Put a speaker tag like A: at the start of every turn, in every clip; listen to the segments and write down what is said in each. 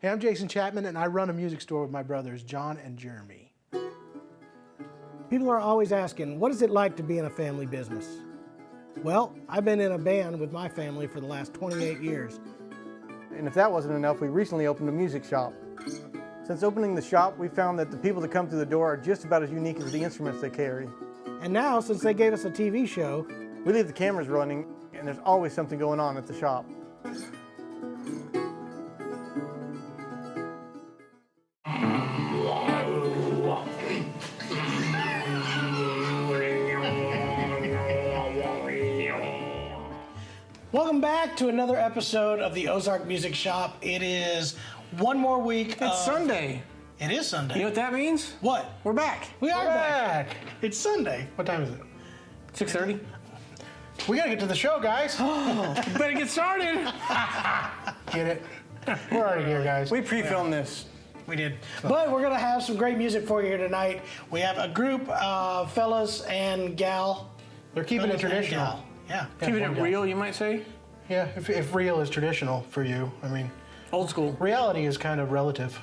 A: Hey, I'm Jason Chapman, and I run a music store with my brothers, John and Jeremy.
B: People are always asking, what is it like to be in a family business? Well, I've been in a band with my family for the last 28 years.
C: And if that wasn't enough, we recently opened a music shop. Since opening the shop, we found that the people that come through the door are just about as unique as the instruments they carry.
B: And now, since they gave us a TV show,
C: We leave the cameras running, and there's always something going on at the shop.
B: welcome back to another episode of the Ozark Music Shop. It is one more week.
C: It's Sunday.
B: It is Sunday.
C: You know what that means?
B: What?
C: We're back.
B: We are back. It's Sunday.
A: What time is it?
C: 6:30.
A: We gotta get to the show, guys.
C: Better get started.
A: Get it? We're already here, guys.
C: We pre-filmed this.
B: We did. But we're going to have some great music for you here tonight. We have a group of fellas and gal.
A: They're keeping it
B: Fellas and
A: traditional.
B: gal. Yeah.
C: Keeping it real, you might say.
A: Yeah, if real is traditional for you, I mean,
C: Old school.
A: reality is kind of relative.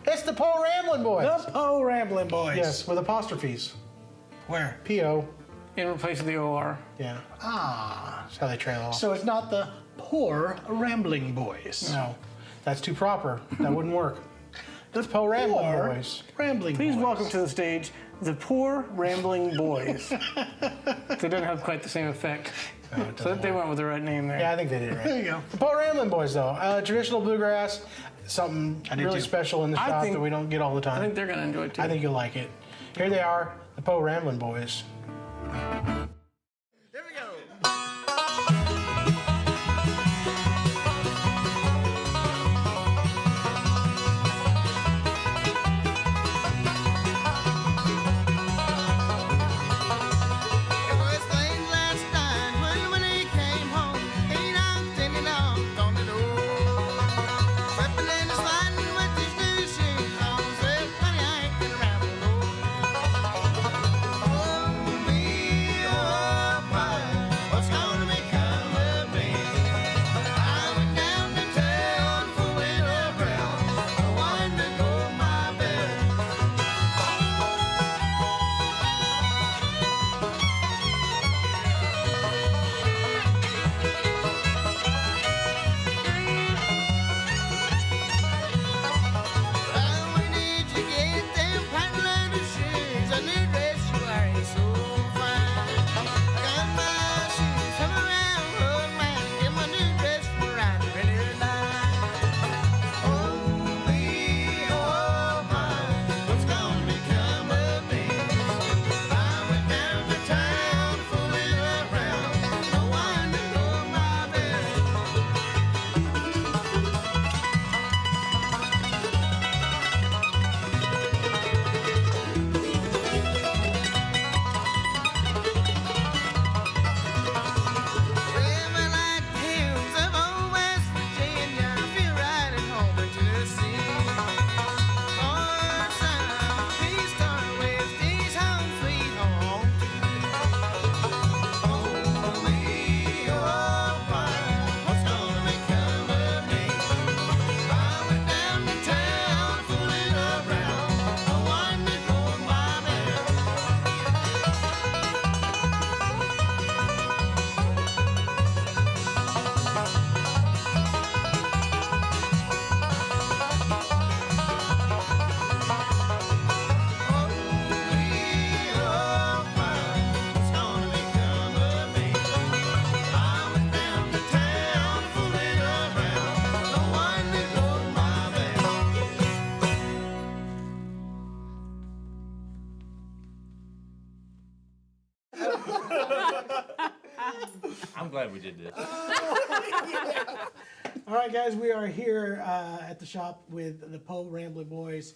A: It's the Po Ramblin Boys.
B: The Po Ramblin Boys.
A: Yes, with apostrophes.
B: Where?
A: P-O.
C: In replace of the OR.
A: Yeah,
B: Ah.
A: that's how they trail off.
B: So it's not the Poor Rambling Boys.
A: No, that's too proper. That wouldn't work. It's Po Ramblin
B: Poor
A: Boys.
B: Rambling
C: Please
B: Boys.
C: welcome to the stage the Poor Rambling Boys. They didn't have quite the same effect. So they went with the right name there.
A: Yeah, I think they did it right.
B: There you go.
A: The Po Ramblin Boys, though. Traditional bluegrass, something
B: I did
A: really
B: too.
A: special in the
C: I
A: shop
C: think-
A: that we don't get all the time.
C: I think they're going to enjoy it too.
A: I think you'll like it. Here they are, the Po Ramblin Boys.
B: There we go.
D: It was late last night when he came home. He knocked and he knocked on the door. Slipping and sliding with his new shoes on. Said, honey, I ain't gonna ramble no more. Oh, me, oh, my, what's gonna become of me? I went down to town, fooling around. I wanted to go my bed. Well, where did you get them patent leather shoes? A new dress you're wearing so fine. I got my shoes from around road man. Get my new dress from around the really line. Oh, me, oh, my, what's gonna become of me? I went down to town, fooling around. I wanted to go my bed. River like the hills of old West Virginia, I feel right at home in Tennessee. North, south, east or west, east home, sweet home to me. Oh, me, oh, my, what's gonna become of me? I went down to town, fooling around. I wanted to go my bed. Oh, me, oh, my, what's gonna become of me? I went down to town, fooling around. I wanted to go my bed.
E: I'm glad we did this.
B: All right, guys, we are here at the shop with the Po Ramblin Boys.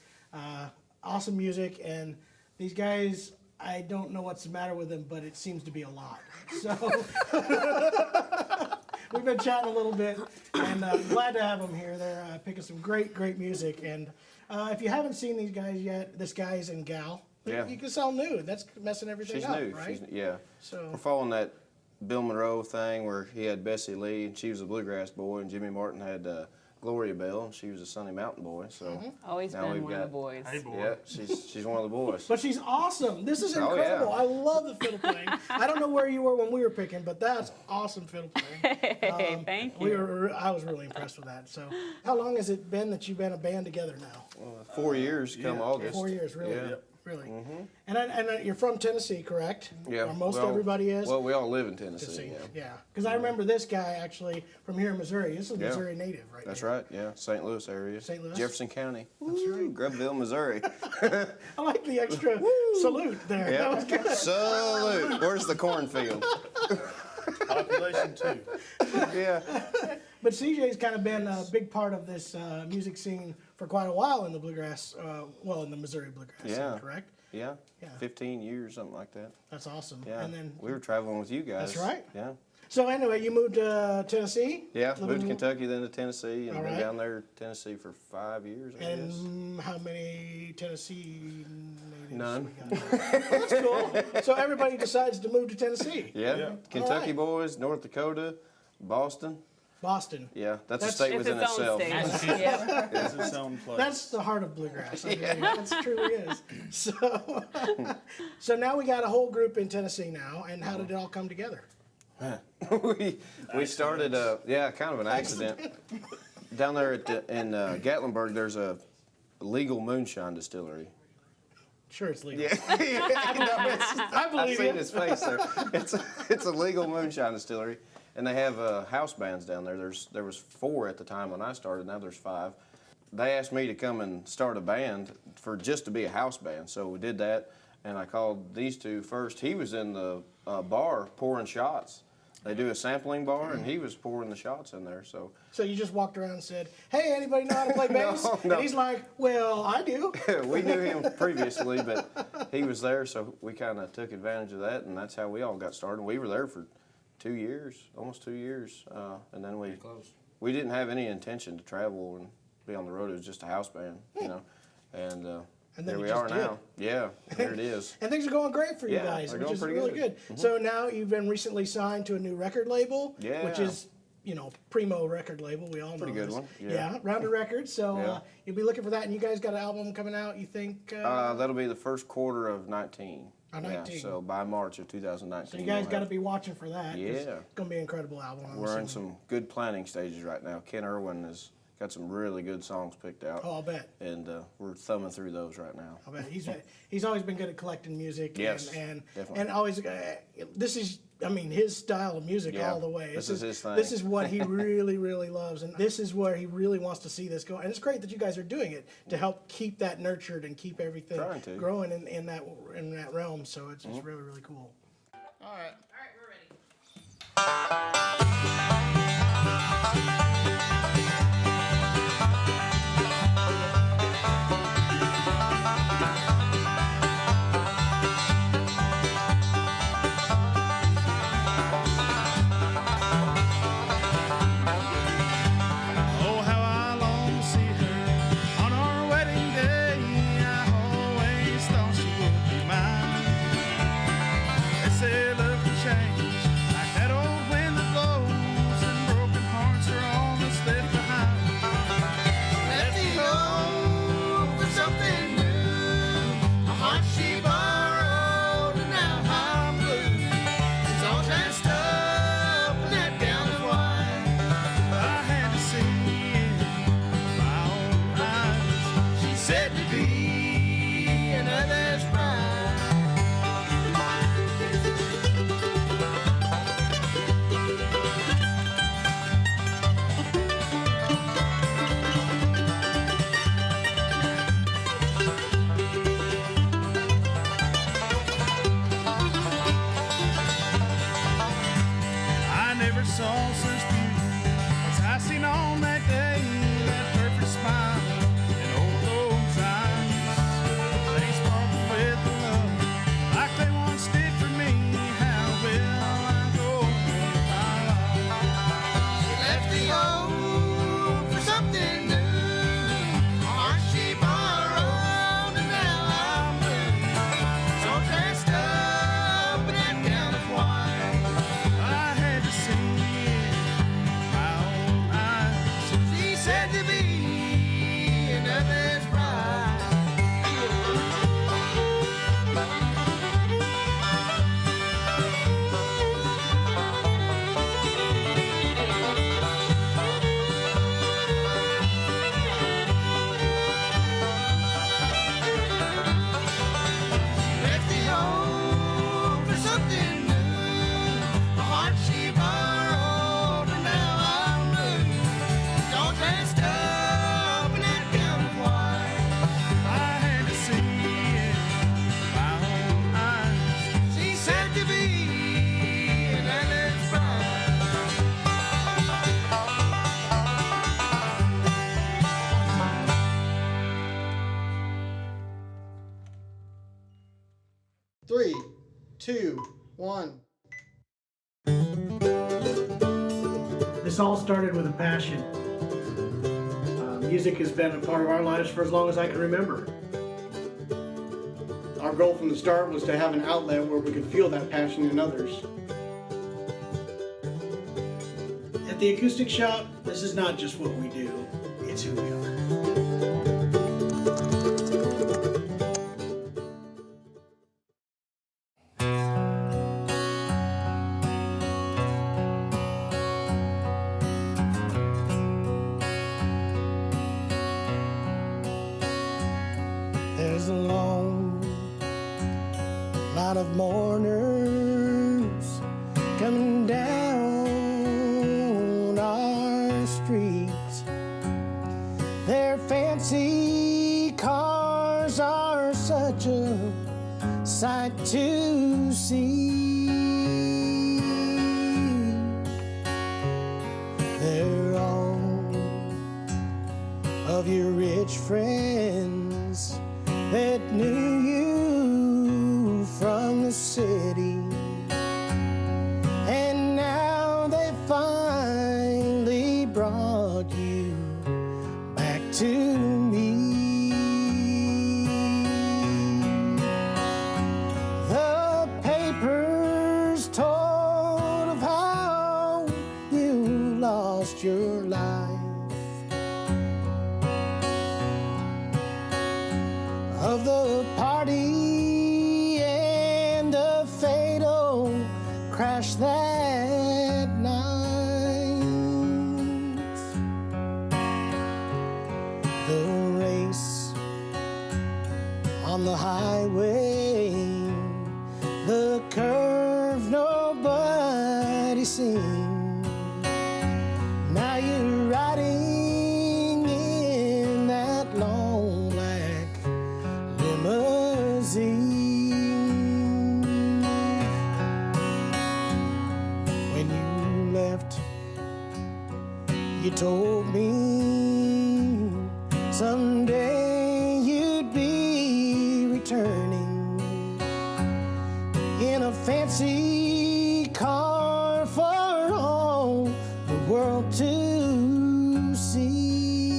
B: Awesome music, and these guys, I don't know what's the matter with them, but it seems to be a lot. So we've been chatting a little bit, and glad to have them here. They're picking some great music. And if you haven't seen these guys yet, this guys and gal,
F: Yeah.
B: you can sell new. That's messing everything
F: She's
B: up,
F: new.
B: right?
F: Yeah.
B: So
F: We're following that
E: Bill Monroe thing where he had Bessie Lee, and she was a bluegrass boy, and Jimmy Martin had Gloria Bell, and she was a Sunny Mountain boy. So
F: Always
E: now
F: been
E: we've
F: one of
E: got,
F: the boys.
A: Hey, boy.
E: yeah, she's one of the boys.
B: But she's awesome. This is
E: Oh, yeah.
B: incredible. I love the fiddle playing. I don't know where you were when we were picking, but that's awesome fiddle playing.
F: Hey, thank you.
B: I was really impressed with that. So, how long has it been that you've been a band together now?
E: 4 years come August.
B: 4 years, really.
E: Yeah.
B: Really. And you're from Tennessee, correct?
E: Yeah.
B: Or most
E: well,
B: everybody is.
E: Well, we all live in Tennessee.
B: Tennessee.
E: Yeah.
B: Yeah. Because I remember this guy actually from here in Missouri. This is a
E: Yeah.
B: Missouri native, right?
E: That's
B: here.
E: right. Yeah. St. Louis area.
B: St. Louis?
E: Jefferson County.
B: That's right.
E: Grubville, Missouri.
B: I like the extra salute there. That was good.
E: Salute. Where's the cornfield?
A: Population 2.
E: Yeah.
B: But CJ's kind of been a big part of this music scene for quite a while in the bluegrass, in the Missouri bluegrass
E: Yeah.
B: scene, correct?
E: Yeah.
B: Yeah.
E: 15 years, something like that.
B: That's awesome.
E: Yeah.
B: And then,
E: we were traveling with you guys.
B: That's right.
E: Yeah.
B: so anyway, you moved to Tennessee?
E: Yeah.
B: Living
E: Moved to
B: in-
E: Kentucky, then to Tennessee, and
B: All
E: been
B: right.
E: down there Tennessee for 5 years, I guess.
B: And how many Tennessee natives
E: None.
B: we got? Well, that's cool. So everybody decides to move to Tennessee.
E: Yeah. Kentucky
B: All right.
E: boys, North Dakota, Boston.
B: Boston.
E: Yeah. That's a
B: That's-
E: state
F: It's
E: within
F: its own
E: itself.
F: state. Yeah.
A: It's its own place.
B: That's the heart of bluegrass. I mean, It truly is. So, so now we got a whole group in Tennessee now, and how did it all come together?
E: we started, kind of an accident. Down there in Gatlinburg, there's a legal moonshine distillery.
B: Sure, it's legal.
E: Yeah, I
B: I believe
E: seen
B: it.
E: his face there. It's a legal moonshine distillery, and they have house bands down there. There was 4 at the time when I started. Now there's 5. They asked me to come and start a band just to be a house band, so we did that. And I called these 2 first. He was in the bar pouring shots. They do a sampling bar, and he was pouring the shots in there. So
B: So you just walked around and said, "Hey, anybody know how to play bass?"
E: No.
B: And he's like, "Well, I do."
E: we knew him previously, but he was there, so we kind of took advantage of that, and that's how we all got started. We were there for 2 years, almost 2 years, and then we didn't have any intention to travel and be on the road. It was just a house band, and
B: And then
E: there
B: you
E: we are
B: just did.
E: now. Yeah, there it is.
B: And things are going great for you
E: Yeah,
B: guys,
E: they're
B: which
E: going
B: is
E: pretty
B: really
E: good.
B: good. So now you've been recently signed to a new record label,
E: Yeah.
B: which is, primo record label. We all know
E: Pretty good
B: this.
E: one, yeah.
B: Rounder Records. So
E: Yeah.
B: you'll be looking for that. And you guys got an album coming out, you think?
E: That'll be the first quarter of 19.
B: Oh, 19.
E: Yeah, so by March of 2019.
B: so you guys
E: we'll
B: got to
E: have-
B: be watching for that. 'cause
E: Yeah.
B: It's going to be an incredible album. I'm
E: We're in
B: assuming.
E: some good planning stages right now. Ken Irwin has got some really good songs picked out.
B: Oh, I'll bet.
E: And we're thumbing through those right now.
B: I bet he's always been good at collecting music.
E: Yes,
B: and
E: definitely.
B: and always this is his style of music
E: Yeah,
B: all the way.
E: this is his thing.
B: This is what he really really loves, and this is where he really wants to see this go. And it's great that you guys are doing it to help keep that nurtured and keep everything
E: Trying to.
B: growing in that realm. So it's really really cool.
D: All right.
G: Oh, how I long to see her on our wedding day. I always thought she would be mine. They say love can change like that old wind that blows, and broken hearts are all that's left behind.
D: Let me go for something new. A heart she borrowed, and now I'm blue. She's all dressed up in that gown of white.
G: I had to see it with my own eyes.
D: She said to be another's bride.
G: I never saw such beauty as I seen on that day. That perfect smile and all those eyes, they sparkle with love like they once did for me. How will I go if I lost?
D: She left the old for something new. A heart she borrowed, and now I'm blue. So dressed up in that gown of white.
G: I
C: 2, 1.
B: This all started with a passion. Music has been a part of our lives for as long as I can remember.
C: Our goal from the start was to have an outlet where we could feel that passion in others.
B: At the Acoustic Shop, this is not just what we do, it's who we are.
D: There's a long line of mourners coming down our streets. Their fancy cars are such a sight to see. They're all of your rich friends that knew you from the city, and now they finally brought you back to me. The papers told of how you lost your life, of the party and the fatal crash that night. The race on the highway, the curve nobody seen. Now you're riding in that long black limousine. When you left, you told me someday you'd be returning in a fancy car for all the world to see.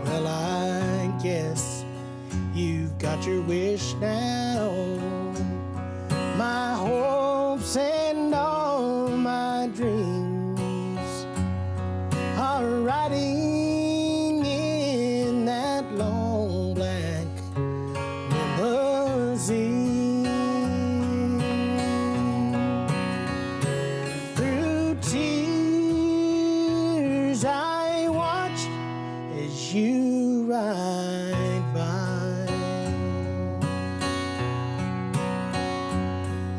D: Well, I guess you've got your wish now. My hopes and all my dreams are riding in that long black limousine. Through tears I watched as you ride by,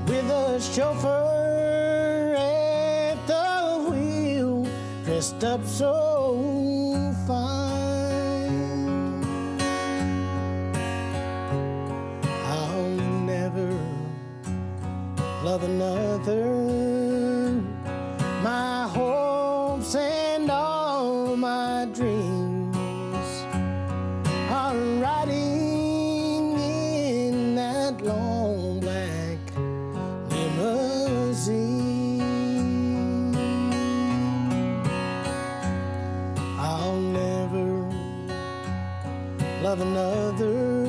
D: with a chauffeur at the wheel, dressed up so fine. I'll never love another. My hopes and all my dreams are riding in that long black limousine. I'll never love another.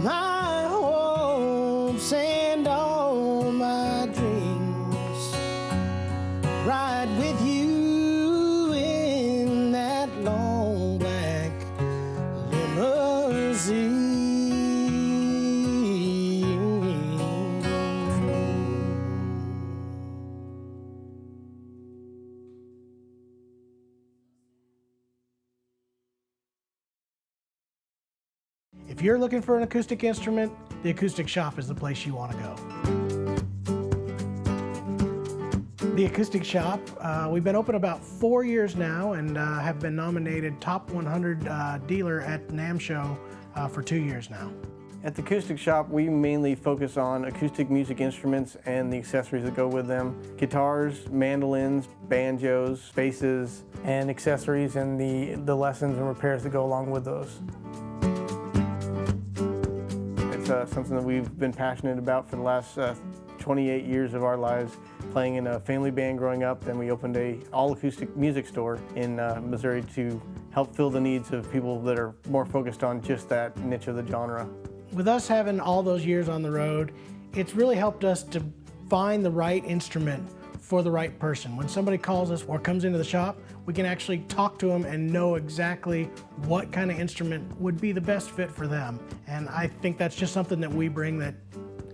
D: My hopes and all my dreams ride with you in that long black limousine.
B: If you're looking for an acoustic instrument, the Acoustic Shop is the place you want to go. The Acoustic Shop, we've been open about 4 years now and have been nominated Top 100 Dealer at NAMM Show for 2 years now.
C: At the Acoustic Shop, we mainly focus on acoustic music instruments and the accessories that go with them. Guitars, mandolins, banjos, basses, and accessories, and the lessons and repairs that go along with those. something that we've been passionate about for the last 28 years of our lives, playing in a family band growing up. Then we opened a all-acoustic music store in Missouri to help fill the needs of people that are more focused on just that niche of the genre.
B: With us having all those years on the road, it's really helped us to find the right instrument for the right person. When somebody calls us or comes into the shop, we can actually talk to them and know exactly what kind of instrument would be the best fit for them. And I think that's just something that we bring that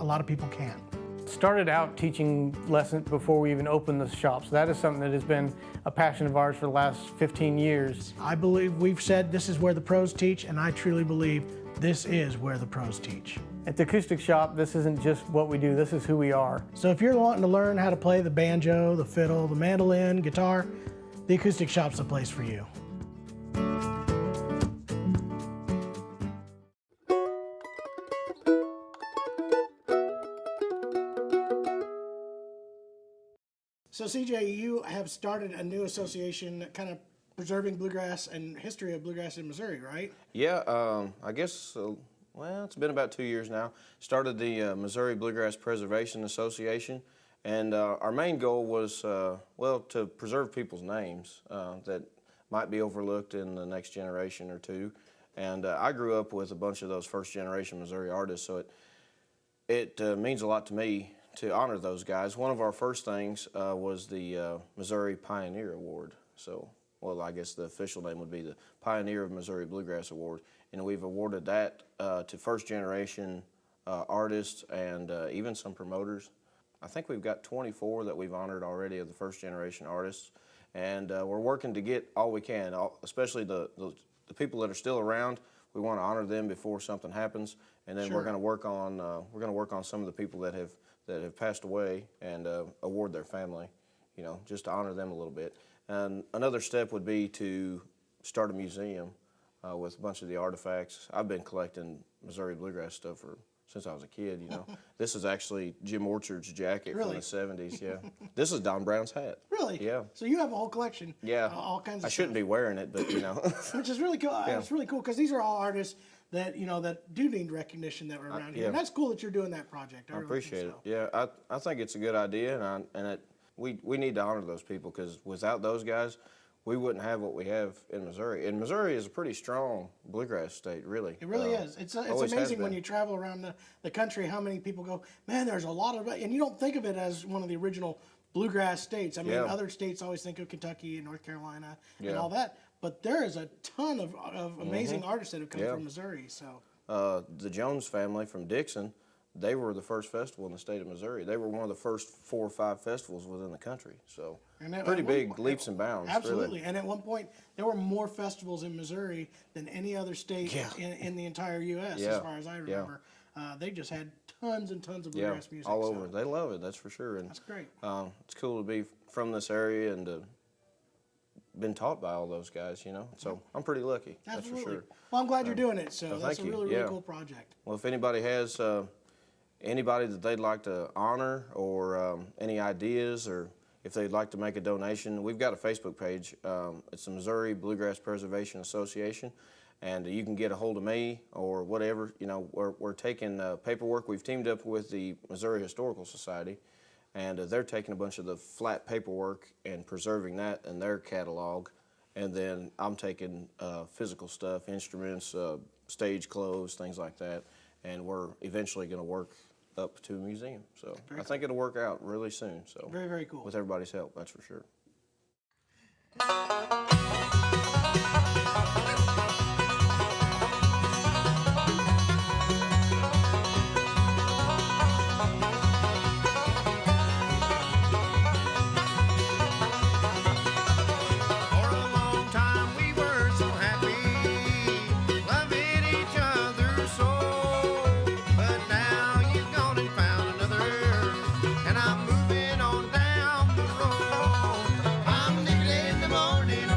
B: a lot of people can't.
C: Started out teaching lessons before we even opened the shop, so that is something that has been a passion of ours for the last 15 years.
B: I believe we've said this is where the pros teach, and I truly believe this is where the pros teach.
C: At the acoustic shop, this isn't just what we do, this is who we are.
B: So if you're wanting to learn how to play the banjo, the fiddle, the mandolin, guitar, the acoustic shop's the place for you. So CJ, you have started a new association kind of preserving bluegrass and history of bluegrass in Missouri, right?
E: Yeah, I guess, well, it's been about 2 years now. Started the Missouri Bluegrass Preservation Association, and our main goal was, well, to preserve people's names that might be overlooked in the next generation or two. And I grew up with a bunch of those first-generation Missouri artists, so it means a lot to me to honor those guys. One of our first things was the Missouri Pioneer Award. So, well, I guess the official name would be the Pioneer of Missouri Bluegrass Award. And we've awarded that to first-generation artists and even some promoters. I think we've got 24 that we've honored already of the first-generation artists. And we're working to get all we can, especially the people that are still around. We want to honor them before something happens. And then we're going to work on some of the people that have passed away and award their family, you know, just to honor them a little bit. And another step would be to start a museum with a bunch of the artifacts. I've been collecting Missouri bluegrass stuff since I was a kid, you know. This is actually Jim Orchard's jacket from the 70s, yeah. This is Don Brown's hat.
B: Really?
E: Yeah.
B: So you have a whole collection.
E: Yeah.
B: All kinds of
E: I shouldn't be wearing it, but, you know.
B: Which is really cool.
E: Yeah.
B: It's really cool because these are all artists that, you know, that do need recognition that were around here.
E: Yeah.
B: And that's cool that you're doing that project. I really
E: appreciate
B: think
E: it. Yeah, I think it's a good idea, and we need to honor those people, because without those guys, we wouldn't have what we have in Missouri. And Missouri is a pretty strong bluegrass state, really.
B: It really is. It's amazing when you travel around the country how many people go, man, there's a lot of, and you don't think of it as one of the original bluegrass states. I mean, other states always think of Kentucky and North Carolina and all that, but there is a ton of amazing artists that have come from Missouri. So
E: the Jones family from Dixon, they were the first festival in the state of Missouri. They were one of the first 4 or 5 festivals within the country. So pretty big leaps and bounds.
B: Absolutely.
E: Really.
B: And at one point, there were more festivals in Missouri than any other state in the entire U.S. as far as I remember. They just had tons and tons of bluegrass music.
E: All over. They love it, that's for sure. And
B: that's great.
E: It's cool to be from this area and to been taught by all those guys, you know. So I'm pretty lucky.
B: Absolutely.
E: That's for sure.
B: Well, I'm glad you're doing it. So
E: well,
B: that's a really cool project.
E: Well, if anybody has anybody that they'd like to honor, or any ideas, or if they'd like to make a donation, we've got a Facebook page. It's the Missouri Bluegrass Preservation Association, and you can get a hold of me or whatever. You know, we're taking paperwork. We've teamed up with the Missouri Historical Society, and they're taking a bunch of the flat paperwork and preserving that in their catalog, and then I'm taking physical stuff, instruments, stage clothes, things like that, and we're eventually going to work up to a museum. So I think it'll work out really soon. So
B: very, very cool.
E: With everybody's help, that's for sure.
D: I'm moving on down the road. I'm leaving in the morning.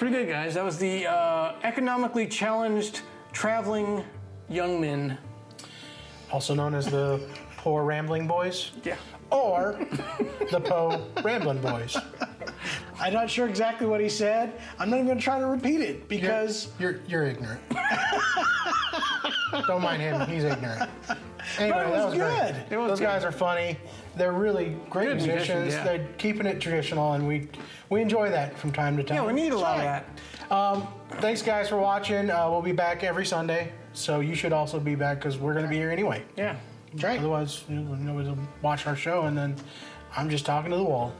A: pretty good, guys. That was the economically challenged traveling young men.
H: Also known as the Po Ramblin Boys.
A: Yeah.
H: Or the Po Ramblin Boys.
B: I'm not sure exactly what he said. I'm not even going to try to repeat it because
H: You're ignorant. Don't mind him, he's ignorant. Anyway,
B: But it
H: that
B: was
H: was
B: good.
H: great. Those guys are funny. They're really great
A: Good
H: musicians.
A: musicians, yeah.
H: They're keeping it traditional, and we enjoy that from time to time.
A: Yeah, we need a lot of that.
H: Thanks, guys, for watching. We'll be back every Sunday, so you should also be back because we're going to be here anyway.
A: Yeah.
B: That's right.
H: Otherwise, nobody will watch our show, and then I'm just talking to the wall.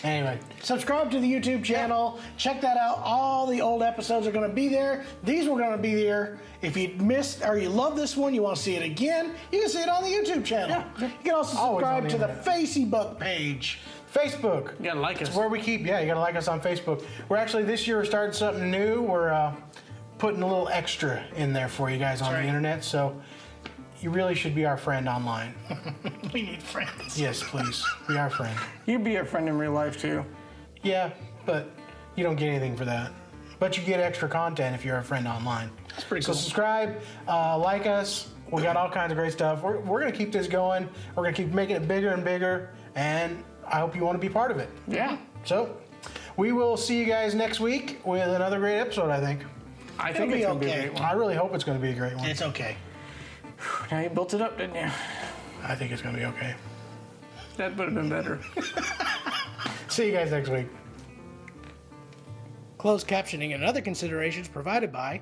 H: Anyway,
B: subscribe to the YouTube channel. Check that out. All the old episodes are going to be there. These were going to be there. If you missed or you love this one, you want to see it again, you can see it on the YouTube channel. You can also
H: Always on
B: subscribe
H: the
B: to the
H: internet.
B: Facebook page.
H: Facebook.
A: You gotta like us.
H: It's where we keep, you gotta like us on Facebook. We're actually, this year, starting something new. We're putting a little extra in there for you guys on the internet, so you really should be our friend online.
B: We need friends.
H: Yes, please, be our friend.
A: You'd be a friend in real life, too.
H: Yeah, but you don't get anything for that. But you get extra content if you're a friend online. That's
B: pretty
H: So
B: cool.
H: subscribe, like us. We got all kinds of great stuff. We're going to keep this going. We're going to keep making it bigger and bigger, and I hope you want to be part of it.
A: Yeah.
H: So we will see you guys next week with another great episode, I think.
A: I think
B: be
A: it's going to be a
B: okay.
A: great one.
H: I really hope it's going to be a great one.
B: It's okay.
A: Now you built it up, didn't you?
H: I think it's going to be okay.
A: That would have been better.
H: See you guys next week.
B: Closed captioning and other considerations provided by